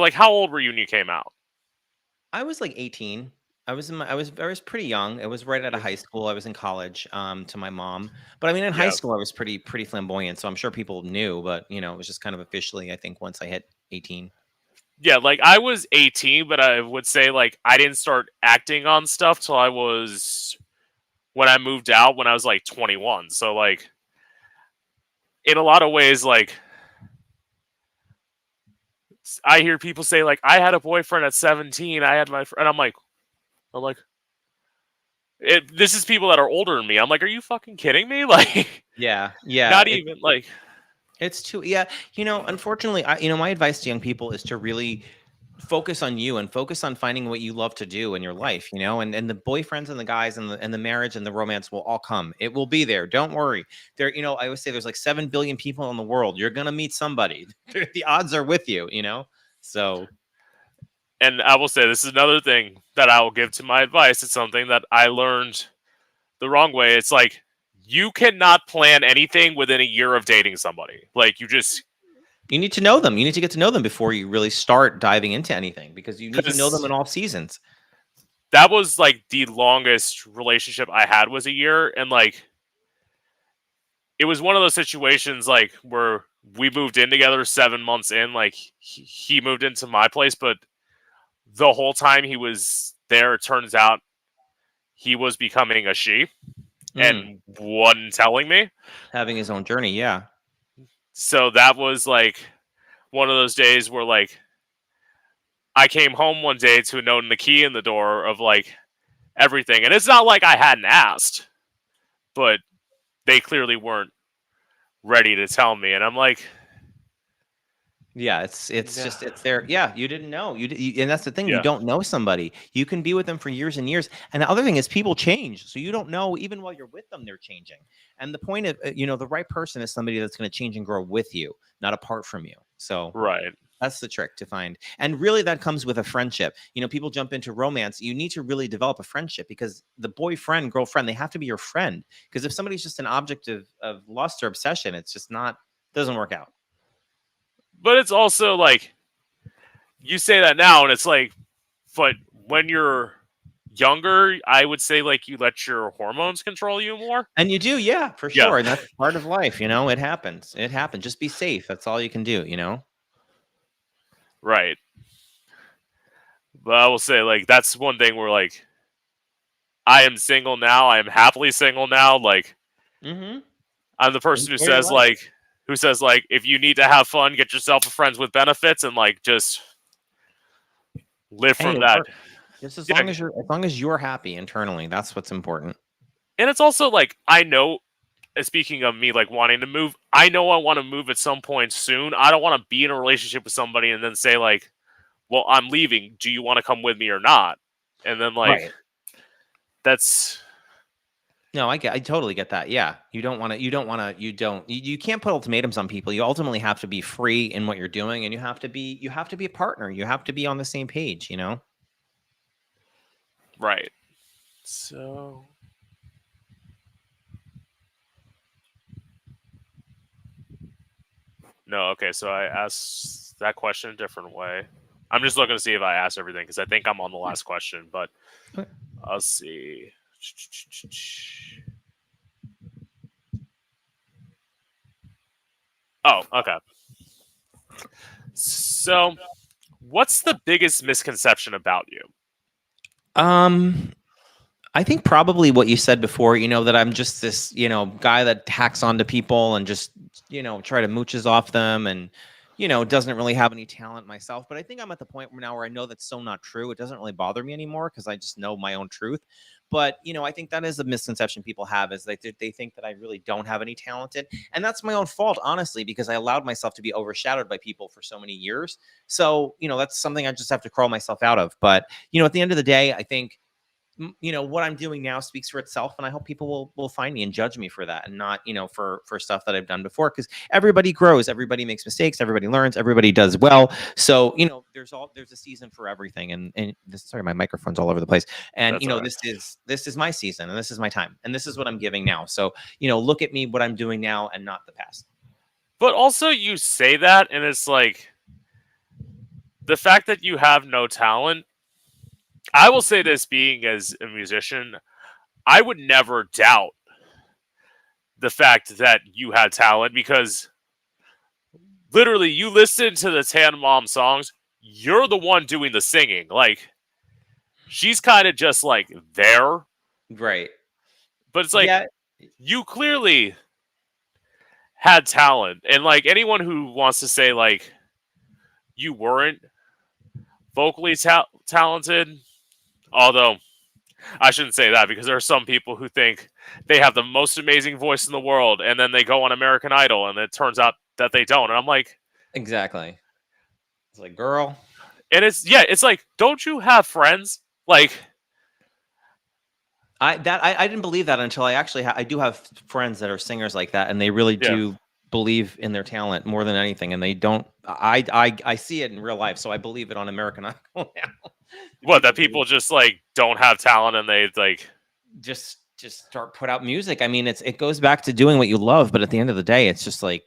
like, how old were you when you came out? I was like 18. I was pretty young. It was right out of Yeah. high school. I was in college to my mom. But I mean in high Yeah. school I was pretty flamboyant, so I'm sure people knew, but it was just kind of officially I think once I hit 18. Yeah, like I was 18, but I would say like I didn't start acting on stuff till I was when I moved out when I was like 21. So like in a lot of ways, like I hear people say like I had a boyfriend at 17. I had my and I'm like this is people that are older than me. I'm like, are you fucking kidding me? Like Yeah. Yeah. not even like It's too, yeah. Unfortunately, my advice to young people is to really focus on you and focus on finding what you love to do in your life, and the boyfriends and the guys and the marriage and the romance will all come. It will be there. Don't worry. I always say there's like 7 billion people in the world. You're going to meet somebody. The odds are with you. So, and I will say this is another thing that I will give to my advice. It's something that I learned the wrong way. It's like you cannot plan anything within a year of dating somebody. Like you just you need to know them. You need to get to know them before you really start diving into anything because you need to know them because in all seasons. that was like the longest relationship I had was a year, and like it was one of those situations like where we moved in together 7 months in. Like he moved into my place, but the whole time he was there, it turns out he was becoming a she Mm, and wasn't telling me. having his own journey. Yeah. So that was like one of those days where like I came home one day to a note and the key in the door of like everything. And it's not like I hadn't asked, but they clearly weren't ready to tell me. And I'm like, Yeah, it's yeah, just it's there. Yeah, you didn't know. And that's the thing. You yeah, don't know somebody. You can be with them for years and years. And the other thing is people change. So you don't know even while you're with them they're changing. And the point of the right person is somebody that's going to change and grow with you, not apart from you. So right. that's the trick to find. And really that comes with a friendship. People jump into romance. You need to really develop a friendship because the boyfriend, girlfriend, they have to be your friend. Because if somebody's just an object of lust or obsession, it's just not doesn't work out. But it's also like, you say that now, and it's like, but when you're younger, I would say like you let your hormones control you more. And you do, yeah, for Yeah, sure. And that's part of life, it happens. It happens. Just be safe. That's all you can do. right. But I will say like that's one thing where like I am single now. I am happily single now. Like Mm-hmm. I'm the person Enjoy your life. who says like if you need to have fun, get yourself a friends with benefits and like just live Hey, from it that. works. Just Yeah, as long as you're happy internally, that's what's important. and it's also like I know. Speaking of me like wanting to move, I know I want to move at some point soon. I don't want to be in a relationship with somebody and then say like, "Well, I'm leaving. Do you want to come with me or not?" And then like Right. that's No, I totally get that. Yeah. You can't put ultimatums on people. You ultimately have to be free in what you're doing and you have to be a partner. You have to be on the same page. right. So no, okay. So I asked that question a different way. I'm just looking to see if I asked everything because I think I'm on the last question, but Okay. I'll see. Oh, okay. So, what's the biggest misconception about you? Um I think probably what you said before, that I'm just this, guy that hacks onto people and just, try to mooches off them and, doesn't really have any talent myself. But I think I'm at the point now where I know that's so not true. It doesn't really bother me anymore because I just know my own truth. But, I think that is a misconception people have is they think that I really don't have any talented. And that's my own fault, honestly, because I allowed myself to be overshadowed by people for so many years. So, that's something I just have to crawl myself out of. But, at the end of the day, I think what I'm doing now speaks for itself, and I hope people will find me and judge me for that, and not for stuff that I've done before, because everybody grows, everybody makes mistakes, everybody learns, everybody does well. So there's a season for everything, and this, sorry, my microphone's all over the place, and That's all right. this is my season, and this is my time, and this is what I'm giving now. So look at me, what I'm doing now, and not the past. But also, you say that, and it's like the fact that you have no talent. I will say this, being as a musician, I would never doubt the fact that you had talent, because literally you listen to the Tan Mom songs, you're the one doing the singing. Like, she's kind of just like there, Right. but it's like Yeah. you clearly had talent. And like anyone who wants to say like you weren't vocally talented, although I shouldn't say that, because there are some people who think they have the most amazing voice in the world, and then they go on American Idol, and it turns out that they don't. And I'm like, Exactly. It's like, girl. and it's like, don't you have friends? Like, I didn't believe that until I actually I do have friends that are singers like that, and they really Yeah. do believe in their talent more than anything, and they don't. I see it in real life, so I believe it on American Idol now. what, that people just like don't have talent, and they like just start put out music. I mean, it goes back to doing what you love, but at the end of the day, it's just like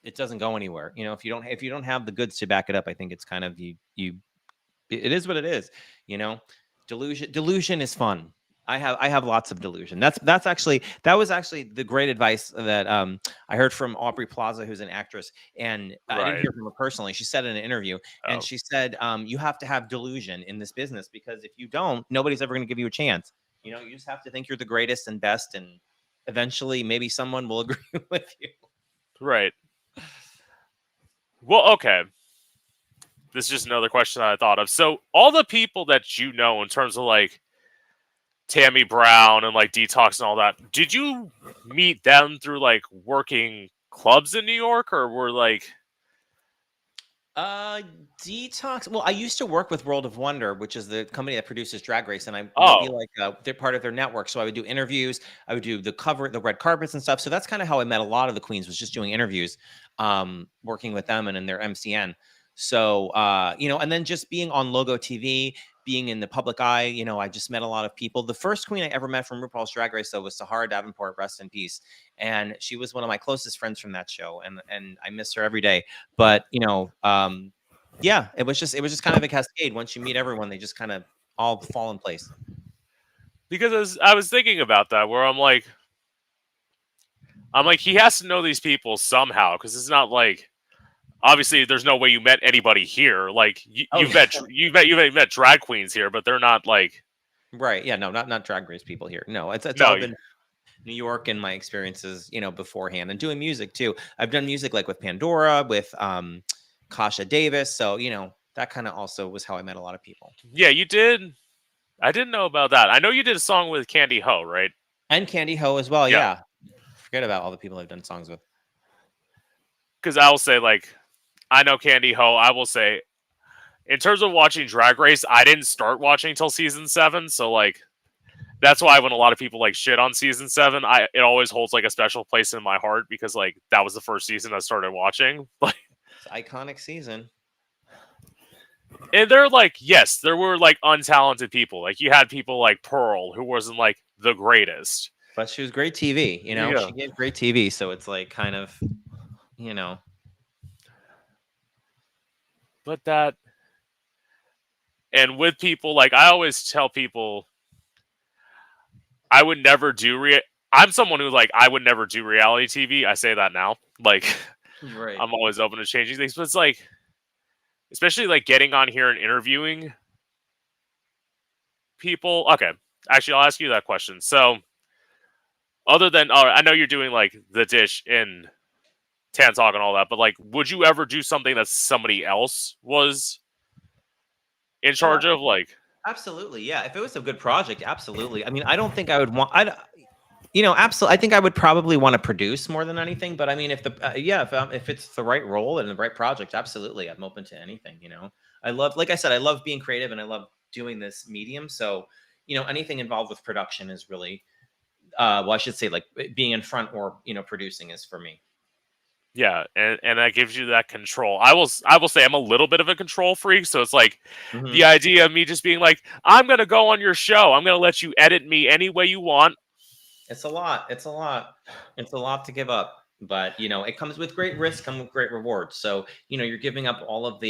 it doesn't go anywhere. If you don't have the goods to back it up, I think it's kind of it is what it is. Delusion is fun. I have lots of delusion. That was actually the great advice that I heard from Aubrey Plaza, who's an actress, and I didn't hear from her personally. She said in an interview, and she said, you have to have delusion in this business, because if you don't, nobody's ever going to give you a chance. You just have to think you're the greatest and best, and eventually maybe someone will agree with you. Right. Well, okay. This is just another question that I thought of. So, all the people that you know in terms of like Tammy Brown and like Detox and all that, did you meet them through like working clubs in New York, or were like Detox? Well, I used to work with World of Wonder, which is the company that produces Drag Race, and I would be like they're part of their network. So I would do interviews, I would do the red carpets and stuff. So that's kind of how I met a lot of the queens, was just doing interviews, working with them and in their MCN. So and then just being on Logo TV, being in the public eye, I just met a lot of people. The first queen I ever met from RuPaul's Drag Race, though, was Sahara Davenport, rest in peace. And she was one of my closest friends from that show, and I miss her every day. But yeah, it was just kind of a cascade. Once you meet everyone, they just kind of all fall in place. Because I was thinking about that, where I'm like, he has to know these people somehow, because it's not like, obviously there's no way you met anybody here. Like you've met drag queens here, but they're not like, right. Yeah, no, not Drag Race people here. No, it's no, all been New York and my experiences, beforehand, and doing music too. I've done music like with Pandora, with Kasha Davis. So, that kind of also was how I met a lot of people. Yeah, you did. I didn't know about that. I know you did a song with Candy Ho, right? And Candy Ho as well. Yeah. Forget about all the people I've done songs with. Because I will say, like, I know Candy Ho. I will say, in terms of watching Drag Race, I didn't start watching until season 7. So, like, that's why when a lot of people like shit on season 7, it always holds like a special place in my heart, because like that was the first season I started watching. Like, it's iconic season. And they're like, yes, there were like untalented people. Like you had people like Pearl, who wasn't like the greatest, but she was great TV. She gave great TV. So it's like kind of, But that, and with people, like I always tell people, I would never do I'm someone who like I would never do reality TV. I say that now. Like, right. I'm always open to changing things, but it's like, especially like getting on here and interviewing people. Okay, actually, I'll ask you that question. So, other than, I know you're doing like the dish in Tan Talk and all that, but like, would you ever do something that somebody else was in charge of? Like, absolutely, yeah. If it was a good project, absolutely. I mean, I don't think I would want. Absolutely. I think I would probably want to produce more than anything. But I mean, if if it's the right role and the right project, absolutely, I'm open to anything. I love, like I said, I love being creative and I love doing this medium. So, anything involved with production is really, well, I should say, like, being in front or producing is for me. Yeah, and that gives you that control. I will say I'm a little bit of a control freak, so it's like Hmm. the idea of me just being like, I'm gonna go on your show. I'm gonna let you edit me any way you want. It's a lot. It's a lot to give up. But it comes with great risk, come with great rewards. So you're giving up all of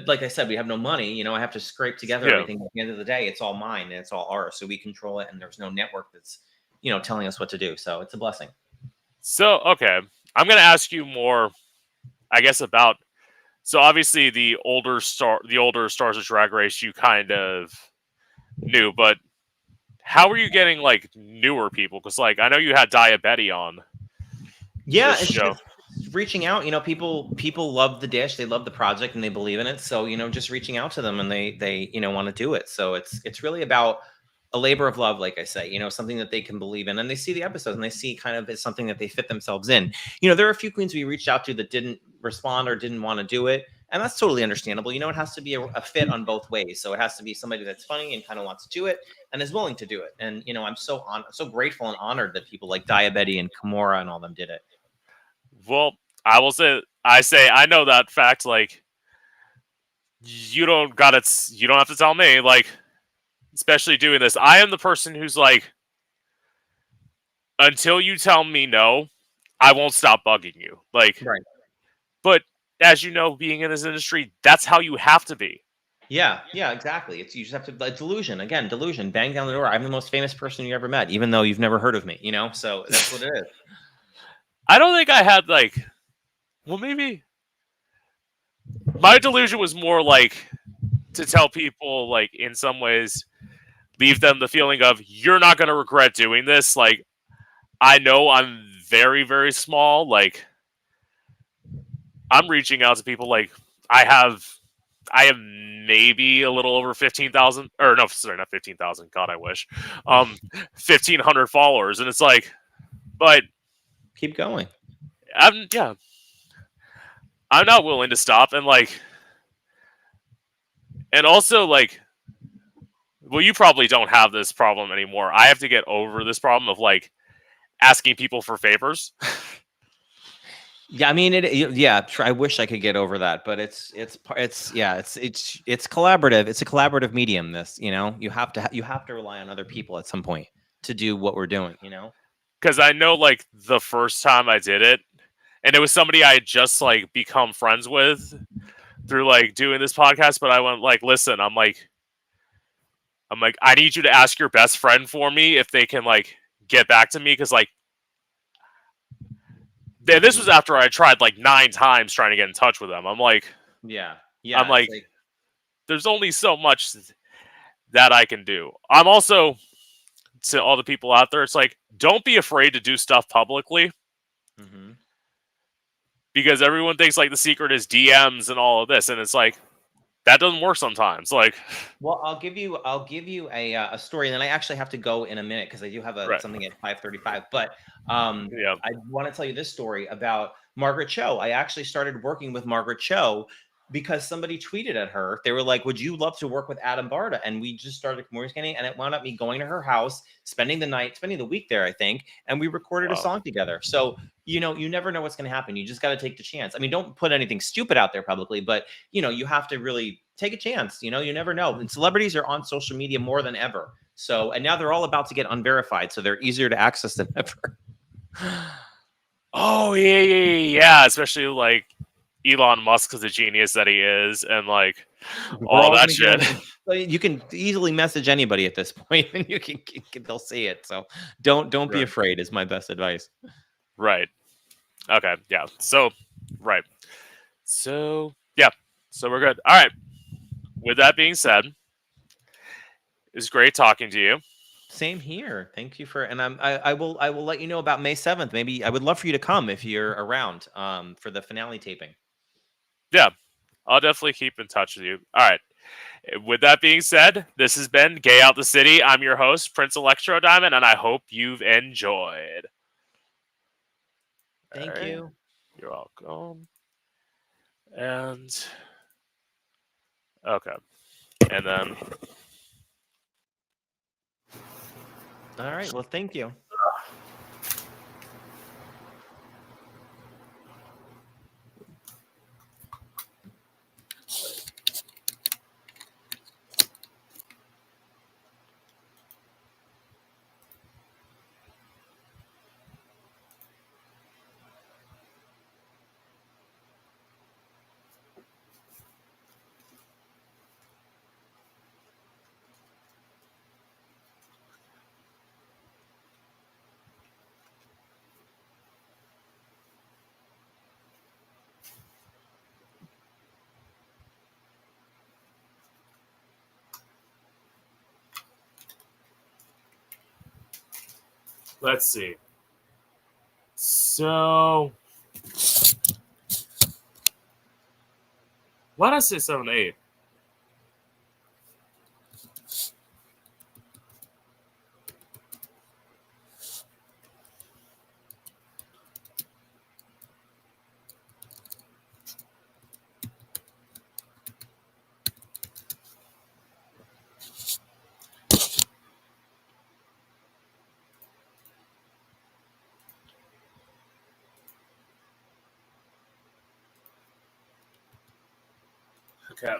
like I said, we have no money. I have to scrape together Yeah. everything. At the end of the day, it's all mine and it's all ours. So we control it, and there's no network that's telling us what to do. So it's a blessing. So okay, I'm gonna ask you more, I guess, about. So obviously the older stars of Drag Race, you kind of knew, but how are you getting like newer people? Because like I know you had Diabetti on Yeah, this it's show. just reaching out. People love the dish, they love the project, and they believe in it. So just reaching out to them, and they want to do it. So it's really about a labor of love, like I say. Something that they can believe in, and they see the episodes, and they see kind of it's something that they fit themselves in. There are a few queens we reached out to that didn't respond or didn't want to do it, and that's totally understandable. It has to be a fit on both ways. So it has to be somebody that's funny and kind of wants to do it and is willing to do it. And I'm so grateful and honored that people like Diabetti and Kimura and all them did it. Well, I will say, I know that fact. Like, you don't have to tell me. Like, especially doing this, I am the person who's like, until you tell me no, I won't stop bugging you. Like, Right. but as you know, being in this industry, that's how you have to be. Yeah, exactly. You just have to, like, delusion again, delusion. Bang down the door. I'm the most famous person you ever met, even though you've never heard of me. So that's what it is. I don't think I had like, well, maybe my delusion was more like to tell people, like, in some ways, leave them the feeling of you're not going to regret doing this. Like, I know I'm very, very small. Like, I'm reaching out to people. Like, I have, I have maybe a little over 15,000, or no, sorry, not 15,000. God, I wish, 1,500 followers, and it's like, but Keep going. yeah, I'm not willing to stop, and like, and also like, well, you probably don't have this problem anymore. I have to get over this problem of like asking people for favors. Yeah, I mean Yeah, I wish I could get over that, but yeah, it's collaborative. It's a collaborative medium. This, you have to rely on other people at some point to do what we're doing. Because I know like the first time I did it, and it was somebody I had just like become friends with through like doing this podcast, but I went like, listen, I'm like, I need you to ask your best friend for me if they can like get back to me, because like this was after I tried like 9 times trying to get in touch with them. I'm like, Yeah, I'm it's like, like, there's only so much that I can do. I'm also, to all the people out there, it's like, don't be afraid to do stuff publicly, mhm. because everyone thinks like the secret is DMs and all of this, and it's like that doesn't work sometimes. Like, Well, I'll give you a story, and then I actually have to go in a minute because I do have right, something at 5:35. But yeah, I want to tell you this story about Margaret Cho. I actually started working with Margaret Cho because somebody tweeted at her. They were like, "Would you love to work with Adam Barta?" And we just started communicating, and it wound up me going to her house, spending the week there, I think, and we recorded a wow, song together. So you never know what's going to happen. You just got to take the chance. I mean, don't put anything stupid out there publicly, but you have to really take a chance. You never know. And celebrities are on social media more than ever. So, and now they're all about to get unverified, so they're easier to access than ever. oh yeah, especially like Elon Musk is a genius that he is, and like We're all all that gonna get shit. them. You can easily message anybody at this point, and they'll see it. So don't be Right. afraid. Is my best advice. Right. Okay. Yeah. So, right. So, yeah. So we're good. All right. With that being said, it's great talking to you. Same here. Thank you for, and I will let you know about May 7th. Maybe I would love for you to come if you're around for the finale taping. Yeah. I'll definitely keep in touch with you. All right. With that being said, this has been Gay Out the City. I'm your host, Prince Electro Diamond, and I hope you've enjoyed. All Thank right. you. You're welcome. And, okay. And then All right. Well, thank you. Let's see. So, why did I say 7-8? Okay.